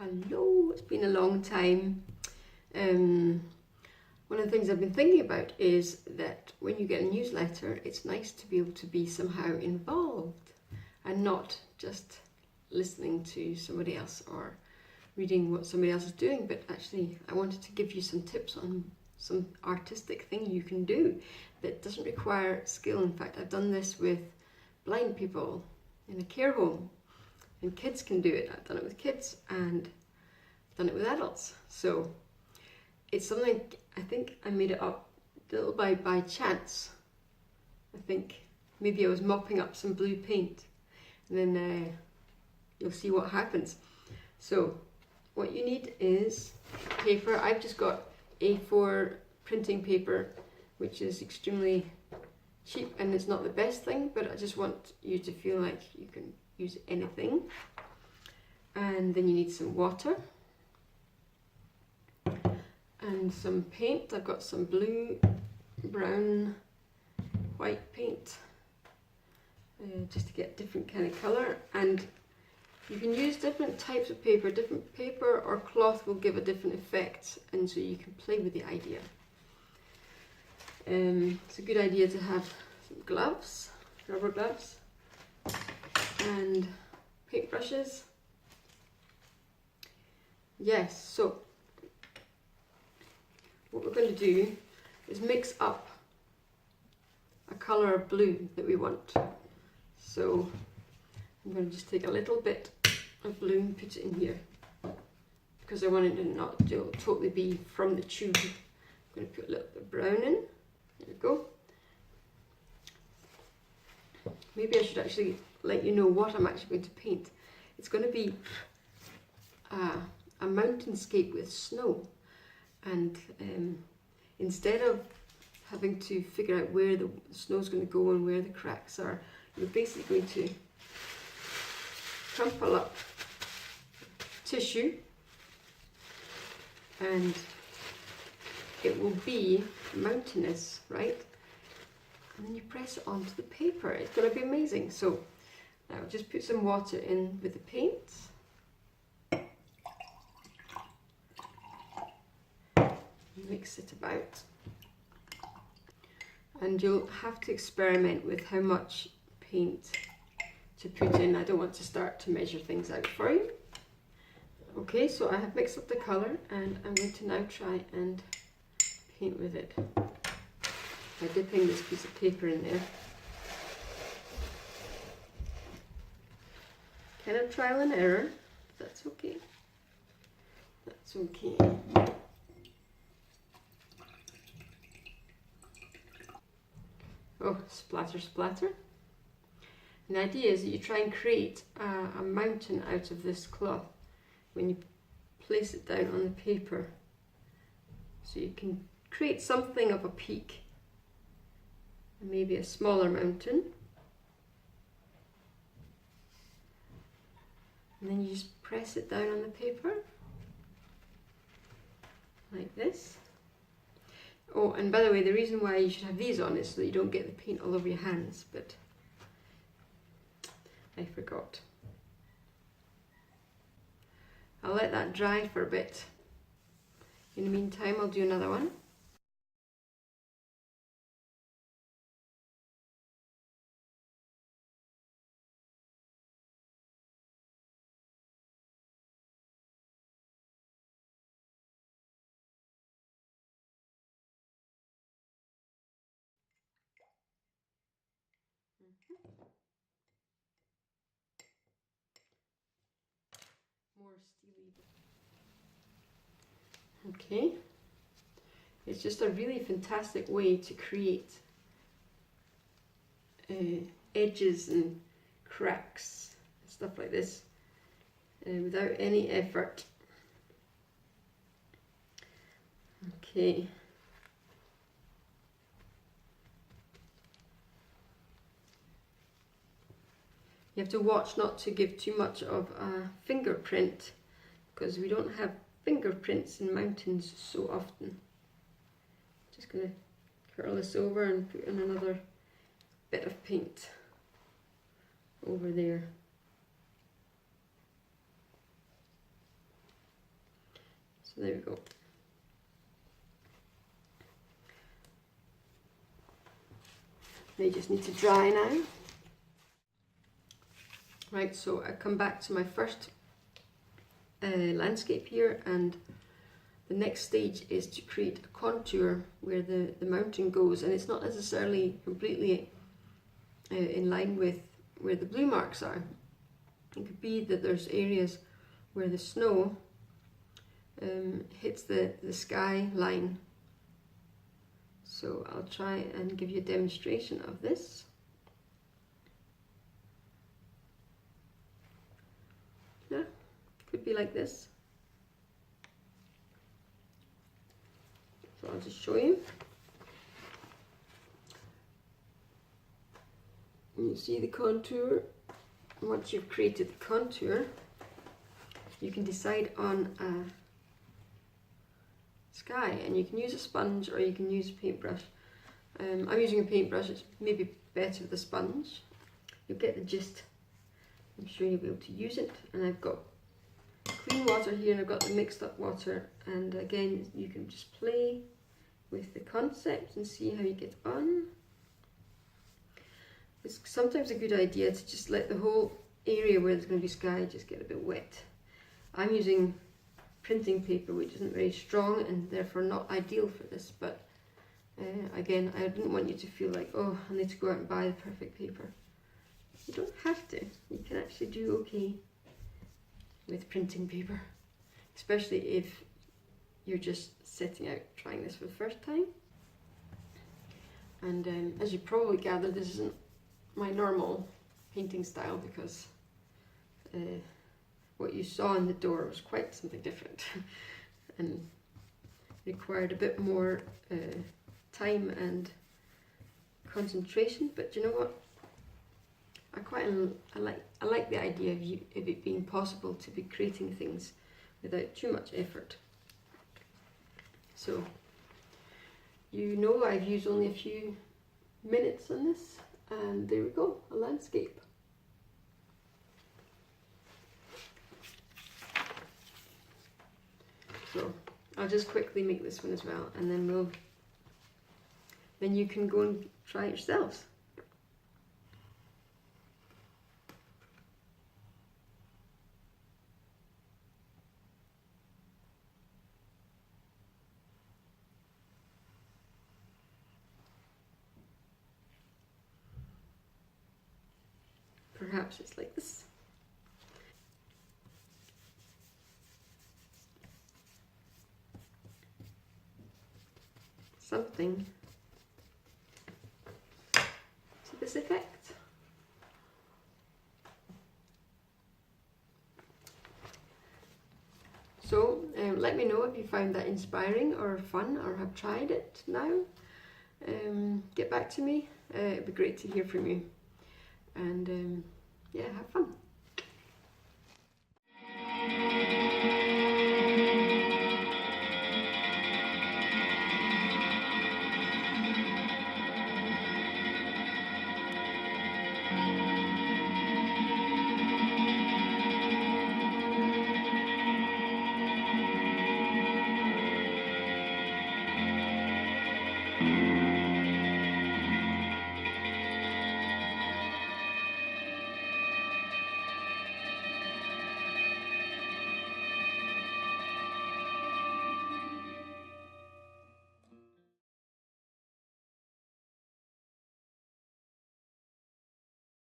Hello, it's been a long time. One of the things I've been thinking about is that when you get a newsletter, it's nice to be able to be somehow involved and not just listening to somebody else or reading what somebody else is doing, but actually I wanted to give you some tips on some artistic thing you can do that doesn't require skill. In fact, I've done this with blind people in a care home, and kids can do it. I've done it with kids and I've done it with adults. So it's something, I think I made it up a little by chance. I think maybe I was mopping up some blue paint, and then you'll see what happens. So what you need is paper. I've just got A4 printing paper, which is extremely cheap and it's not the best thing, but I just want you to feel like you can use anything. And then you need some water and some paint. I've got some blue, brown, white paint, just to get different kind of colour. And you can use different types of paper. Different paper or cloth will give a different effect, and so you can play with the idea. It's a good idea to have some gloves, rubber gloves, and paintbrushes. Yes, so what we're going to do is mix up a colour of blue that we want. So I'm going to just take a little bit of blue and put it in here, because I want it to not totally be from the tube. I'm going to put a little bit of brown in. There we go. Maybe I should actually let you know what I'm actually going to paint. It's going to be a mountainscape with snow, and instead of having to figure out where the snow's going to go and where the cracks are, you're basically going to crumple up tissue, and it will be mountainous, right? And then you press it onto the paper. It's going to be amazing. So now just put some water in with the paint. Mix it about. And you'll have to experiment with how much paint to put in. I don't want to start to measure things out for you. Okay, so I have mixed up the colour, and I'm going to now try and paint with it by dipping this piece of paper in there. Kind of trial and error, but that's okay. That's okay. Oh, splatter, splatter. And the idea is that you try and create a mountain out of this cloth when you place it down on the paper. So you can create something of a peak, and maybe a smaller mountain. And then you just press it down on the paper, like this. Oh, and by the way, the reason why you should have these on is so that you don't get the paint all over your hands, but I forgot. I'll let that dry for a bit. In the meantime, I'll do another one. More steely. Okay. It's just a really fantastic way to create edges and cracks and stuff like this without any effort. Okay. You have to watch not to give too much of a fingerprint, because we don't have fingerprints in mountains so often. Just going to curl this over and put in another bit of paint over there. So there we go. They just need to dry now. Right, so I come back to my first landscape here, and the next stage is to create a contour where the mountain goes, and it's not necessarily completely in line with where the blue marks are. It could be that there's areas where the snow hits the sky line. So I'll try and give you a demonstration of this. Yeah, could be like this. So I'll just show you. And you see the contour. Once you've created the contour, you can decide on a sky, and you can use a sponge or you can use a paintbrush. I'm using a paintbrush, it's maybe better with a sponge. You'll get the gist. I'm sure you'll be able to use it. And I've got clean water here, and I've got the mixed up water, and again you can just play with the concept and see how you get on. It's sometimes a good idea to just let the whole area where there's going to be sky just get a bit wet. I'm using printing paper, which isn't very strong and therefore not ideal for this, but again, I didn't want you to feel like, oh, I need to go out and buy the perfect paper. You don't have to. You can actually do okay with printing paper, especially if you're just setting out trying this for the first time. And as you probably gathered, this isn't my normal painting style, because what you saw in the door was quite something different and required a bit more time and concentration. But you know what? I like the idea of it being possible to be creating things without too much effort. So you know I've used only a few minutes on this, and there we go, a landscape. So I'll just quickly make this one as well, and then you can go and try it yourselves. Perhaps it's like this. Something to this effect. So let me know if you found that inspiring or fun, or have tried it now. Get back to me. It'd be great to hear from you. And yeah, have fun.